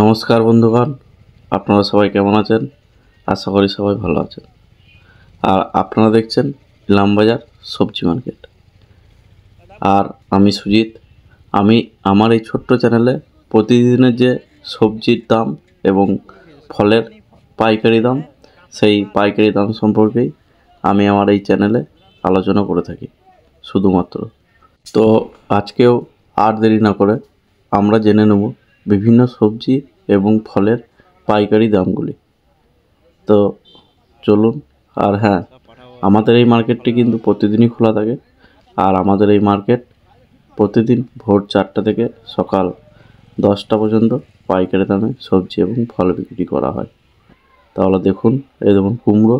নমস্কার বন্ধুগণ, আপনারা সবাই কেমন আছেন? আশা করি সবাই ভালো আছেন। আর আপনারা দেখছেন ইলামবাজার সবজি মার্কেট। আর আমি সুজিত। আমি আমার এই ছোট্ট চ্যানেলে প্রতিদিনের যে সবজির দাম এবং ফলের পাইকারি দাম, সেই পাইকারি দাম সম্পর্কেই আমি আমার এই চ্যানেলে আলোচনা করে থাকি শুধুমাত্র। তো আজকেও আর দেরি না করে আমরা জেনে নেব বিভিন্ন সবজি এবং ফলের পাইকারি দামগুলি। তো চলুন। আর হ্যাঁ, আমাদের এই মার্কেটটি কিন্তু প্রতিদিনই খোলা থাকে। আর আমাদের এই মার্কেট প্রতিদিন ভোর 4টা থেকে সকাল 10টা পর্যন্ত পাইকারি দামে সবজি এবং ফল বিক্রি করা হয়। তাহলে দেখুন, এই দেখুন কুমড়ো,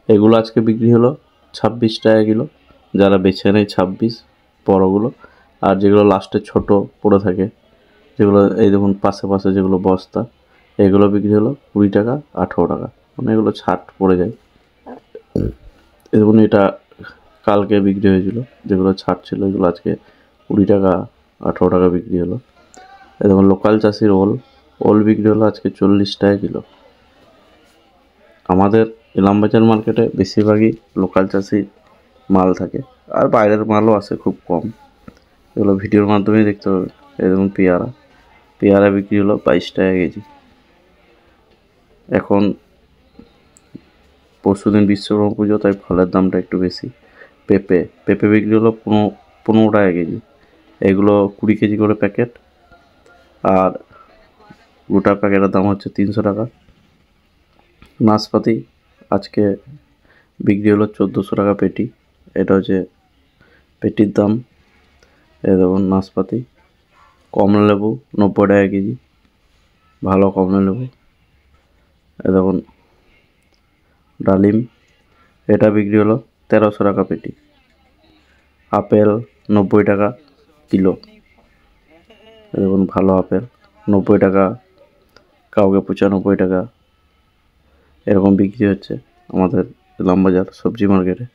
এগুলো আজকে বিক্রি হলো 26 টাকা কিলো। যারা বেছে নেয় 26 বড়গুলো, আর যেগুলো লাস্টে ছোট পড়ে থাকে, যেগুলো এই দেখুন পাশে পাশে যেগুলো বস্তা, এগুলো বিক্রি হলো 20 টাকা 18 টাকা, মানে এগুলো ছাট পড়ে যায়। এই দেখুন, এটা কালকে বিক্রি হয়েছিল, যেগুলো ছাট ছিল এগুলো আজকে 20 টাকা 18 টাকা বিক্রি হলো। এই দেখুন লোকাল চাষির ওল বিক্রি হলো আজকে 40 টাকা কিলো। আমাদের ইলামবাজার মার্কেটে বেশিরভাগই লোকাল চাষি মাল থাকে, আর বাইরের মালও আসে খুব কম। এগুলো ভিডিওর মাধ্যমেই দেখতে হবে। এই দেখুন পেয়ারা বিক্রি হলো 22 টাকা কেজি। এখন পরশুদিন বিশ্বকর্মা পুজো, তাই ফলের দামটা একটু বেশি। পেঁপে বিক্রি হলো 15 টাকা কেজি। এগুলো 20 কেজি করে প্যাকেট, আর গোটা প্যাকেটের দাম হচ্ছে 300 টাকা। নাশপাতি আজকে বিক্রি হলো 1400 টাকা পেটি। এটা হচ্ছে পেটির দাম। এই দেখুন নাশপাতি। কমলা লেবু 90 টাকা কেজি, ভালো কমলা লেবু। এই দেখুন ডালিম, এটা বিক্রি হলো 1300 টাকা পেটি। আপেল 90 টাকা কিলো। দেখুন ভালো আপেল 90 টাকা, কাউকে 95 টাকা, এরকম বিক্রি হচ্ছে আমাদের ইলামবাজার সবজি মার্কেটে।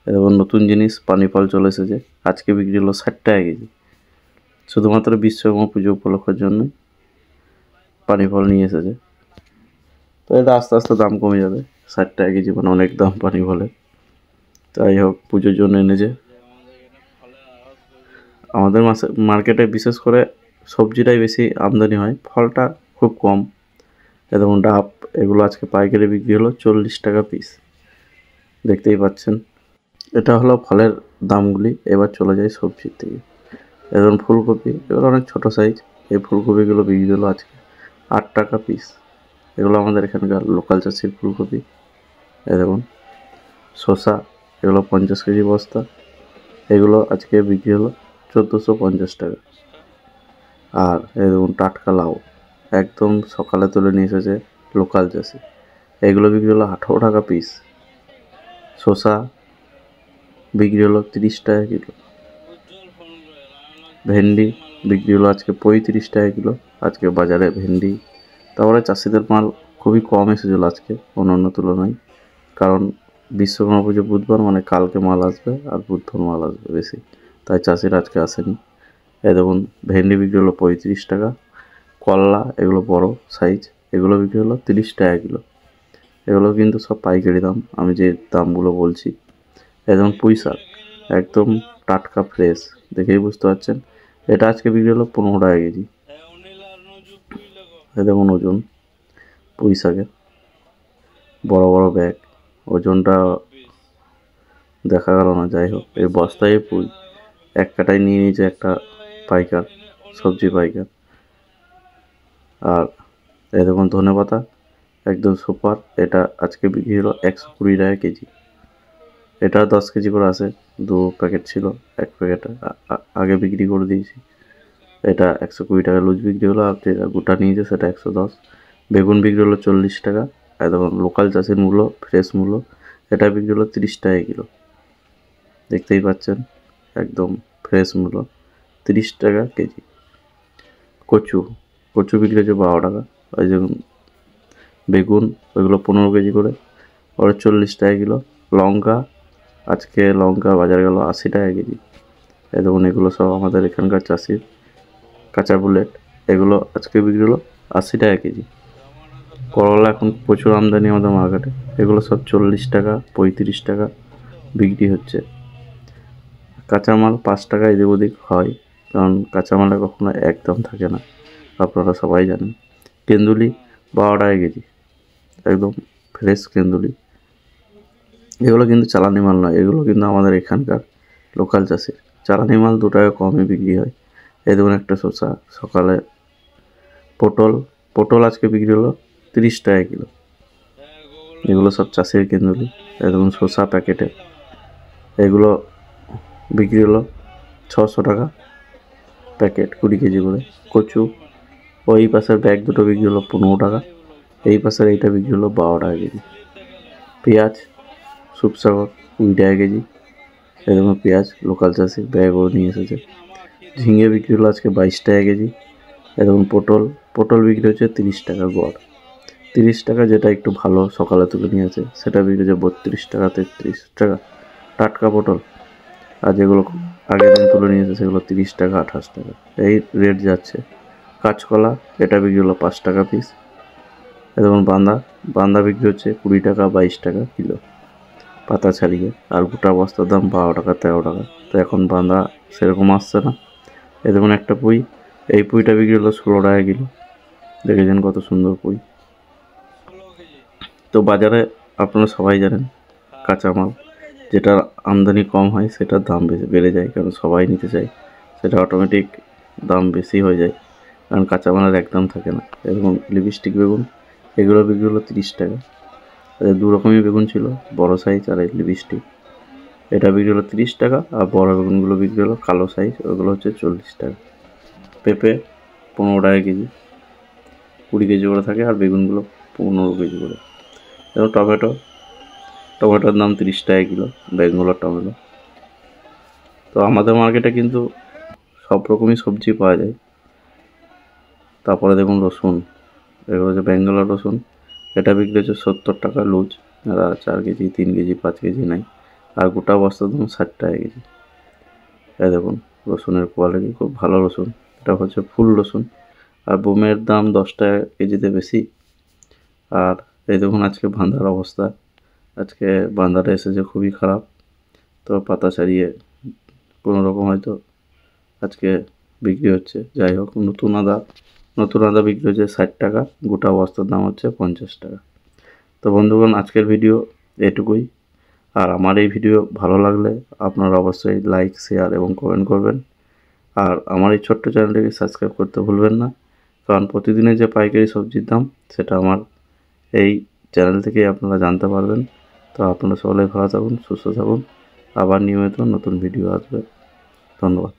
এবং নতুন জিনিস পানি ফল চলে এসেছে, আজকে বিক্রি হলো 60 টাকা কেজি। শুধুমাত্র বিশ্বকর্মা পুজো উপলক্ষের জন্যই পানি ফল নিয়ে এসেছে। তো এটা আস্তে আস্তে দাম কমে যাবে। 60 টাকা কেজি মানে অনেক দাম পানি ফলের। তাই হোক, পুজোর জন্য এনেছে। আমাদের মার্কেটে বিশেষ করে সবজিটাই বেশি আমদানি হয়, ফলটা খুব কম। যেমন ডাব, এগুলো আজকে পাইকারি বিক্রি হলো 40 টাকা পিস। দেখতেই পাচ্ছেন। এটা হলো ফলের দামগুলি। এবার চলে যায় সবজির দিকে। যেমন ফুলকপি, এগুলো অনেক ছোটো সাইজ। এই ফুলকপিগুলো বিক্রি হলো আজকে 8 টাকা পিস। এগুলো আমাদের এখানকার লোকাল চাষির ফুলকপি। এই দেখুন শসা, এগুলো 50 কেজি বস্তা। এগুলো আজকে বিক্রি হলো 1450 টাকা। আর এই দেখুন টাটকা লাউ, একদম সকালে তুলে নিয়ে এসেছে লোকাল চাষি। এগুলো বিক্রি হলো 18 টাকা পিস। শসা বিক্রি হলো 30 টাকা কিলো। ভেন্ডি বিক্রি হলো আজকে 35 টাকা কিলো। আজকে বাজারে ভেন্ডি, তারপরে চাষিদের মাল খুবই কম এসেছিলো আজকে অন্যান্য তুলনায়, কারণ বিশ্বকর্মা পুজো বুধবার, মানে কালকে মাল আসবে আর বুধবার মাল আসবে বেশি, তাই চাষিরা আজকে আসেনি। এই দেখুন ভেন্ডি বিক্রি হলো 35 টাকা। করলা, এগুলো বড় সাইজ, এগুলো বিক্রি হলো 30 টাকা কিলো। এগুলো কিন্তু সব পাইকারি দাম, আমি যে দামগুলো বলছি। একদম পুঁই শাক, একদম টাটকা ফ্রেশ, দেখেই বুঝতে পারছেন। এটা আজকে বিক্রি হলো 15 টাকা কেজি। এই দেখুন ওজন পুঁই শাকের, বড় বড় ব্যাগ, ওজনটা দেখা গেল না। যাই হোক, এই বস্তায় পুঁই এক কাটায় নিয়ে নিয়েছে একটা পাইকার, সবজি পাইকার। আর এই দেখুন ধনেপাতা, একদম সুপার। এটা আজকে বিক্রি হলো 120 টাকা কেজি। এটা 10 কেজি করে আসে, 2 প্যাকেট ছিল, 1 প্যাকেট আগে বিক্রি করে দিয়েছি। এটা 120 টাকা লুজ বিক্রি হলো, আর যেটা গোটা নিয়েছে সেটা 110। বেগুন বিক্রি হলো 40 টাকা। একদম লোকাল চাষের মূল্য, ফ্রেশ মূল্য। এটা বিক্রি হলো 30 টাকা কিলো। দেখতেই পাচ্ছেন, একদম ফ্রেশ মূল্য, 30 টাকা কেজি। কচু বিক্রি হচ্ছে 12 টাকা। ওই যেমন বেগুন, ওইগুলো 15 কেজি করে, ওরা 40 টাকা কিলো। লঙ্কা, আজকে লঙ্কা বাজারে গেল 80 টাকা কেজি। এই দেখুন এগুলো সব আমাদের এখানকার চাষির কাঁচা বুলেট। এগুলো আজকে বিক্রি হলো 80 টাকা কেজি। করলা এখন প্রচুর আমদানি আমাদের মার্কেটে, এগুলো সব 40 টাকা 35 টাকা বিক্রি হচ্ছে। কাঁচামাল 5 টাকা এদিক ওদিক হয়, কারণ কাঁচামালে কখনো একদম থাকে না, আপনারা সবাই জানেন। কেন্দুলি 12 টাকা কেজি, একদম ফ্রেশ কেন্দুলি। এগুলো কিন্তু চালানি মাল নয়, এগুলো কিন্তু আমাদের এখানকার লোকাল চাষের। চালানি মাল 2 টাকা কমই বিক্রি হয়। এই দেখুন একটা শসা। সকালে পটল আজকে বিক্রি হলো 30 টাকা কিলো। এগুলো সব চাষের কেন্দুলি। এই দেখুন শসা প্যাকেটে, এগুলো বিক্রি হলো 600 টাকা প্যাকেট, 20 কেজি করে। কচু ওই পাশের ব্যাগ দুটো বিক্রি হলো 15 টাকা, এই পাশের এইটা বিক্রি হলো 12 টাকা কেজি। পেঁয়াজ সুপসাগর 20 টাকা কেজি। এরকম পেঁয়াজ লোকাল চাষি ব্যাগও নিয়ে এসেছে। ঝিঙে বিক্রি হলো আজকে 22 টাকা কেজি। এরকম পটল বিক্রি হচ্ছে 30 টাকা গড়। 30 টাকা, যেটা একটু ভালো সকালে তুলে নিয়েছে সেটা বিক্রি হচ্ছে 32 টাকা 33 টাকা টাটকা পটল। আর যেগুলো আগের দিন তুলে নিয়েছে সেগুলো 30 টাকা 28 টাকা, এই রেট যাচ্ছে। কাঁচকলা এটা বিক্রি হলো 5 টাকা পিস। এরকম বান্দা বিক্রি হচ্ছে 20 টাকা 22 টাকা কিলো পাতা ছাড়িয়ে, আর গোটা বস্তার দাম 12 টাকা 13 টাকা। তো এখন বান্দা সেরকম আসছে না। এই দেখুন একটা পুঁই, এই পুঁইটা বিক্রি হলো 16 টাকা কিলো। দেখেছেন কত সুন্দর পুঁই। তো বাজারে আপনারা সবাই জানেন কাঁচামাল যেটার আমদানি কম হয় সেটার দাম বেড়ে যায়, কারণ সবাই নিতে চায়, সেটা অটোমেটিক দাম বেশি হয়ে যায়, কারণ কাঁচামালের একদম থাকে না। এরকম লিপস্টিক বেগুন এগুলো বিক্রি হলো 30 টাকা। দু রকমই বেগুন ছিল, বড় সাইজ আর এই লিপস্টিক, এটা বিক্রি হলো 30 টাকা। আর বড় বেগুনগুলো বিক্রি হলো কালো সাইজ, ওগুলো হচ্ছে 40 টাকা। পেঁপে 15 টাকা কেজি, 20 কেজি করে থাকে, আর বেগুনগুলো 15 কেজি করে। এবং টমেটোর দাম 30 টাকা কিলো, বেঙ্গলোর টমেটো। তো আমাদের মার্কেটে কিন্তু সব রকমই সবজি পাওয়া যায়। তারপরে দেখুন রসুন, এগুলো হচ্ছে বেঙ্গলোর রসুন, এটা বিক্রি হচ্ছে 70 টাকা লুজ, এরা 4 কেজি 3 কেজি 5 কেজি নেয়, আর গোটা বস্তার দাম 60 টাকা কেজি। এই দেখুন রসুনের কোয়ালিটি খুব ভালো রসুন, এটা হচ্ছে ফুল রসুন। আর বোমের দাম 10 টাকা কেজিতে বেশি। আর এই দেখুন আজকে বান্দার অবস্থা, আজকে বান্দাটা এসেছে খুবই খারাপ। তো পাতা ছাড়িয়ে কোনো রকম হয়তো আজকে বিক্রি হচ্ছে। যাই হোক, নতুন আদা বিক্রি হচ্ছে 60 টাকা, গোটা বস্তার দাম হচ্ছে 50 টাকা। তো বন্ধুগণ, আজকের ভিডিও এটুকুই। আর আমার এই ভিডিও ভালো লাগলে আপনারা অবশ্যই লাইক শেয়ার এবং কমেন্ট করবেন। আর আমার এই ছোট্ট চ্যানেলটিকে সাবস্ক্রাইব করতে ভুলবেন না, কারণ প্রতিদিনের যে পাইকারি সবজির দাম সেটা আমার এই চ্যানেল থেকেই আপনারা জানতে পারবেন। তো আপনারা সকলে ভালো থাকুন, সুস্থ থাকুন, আবার নিয়মিত নতুন ভিডিও আসবে। ধন্যবাদ।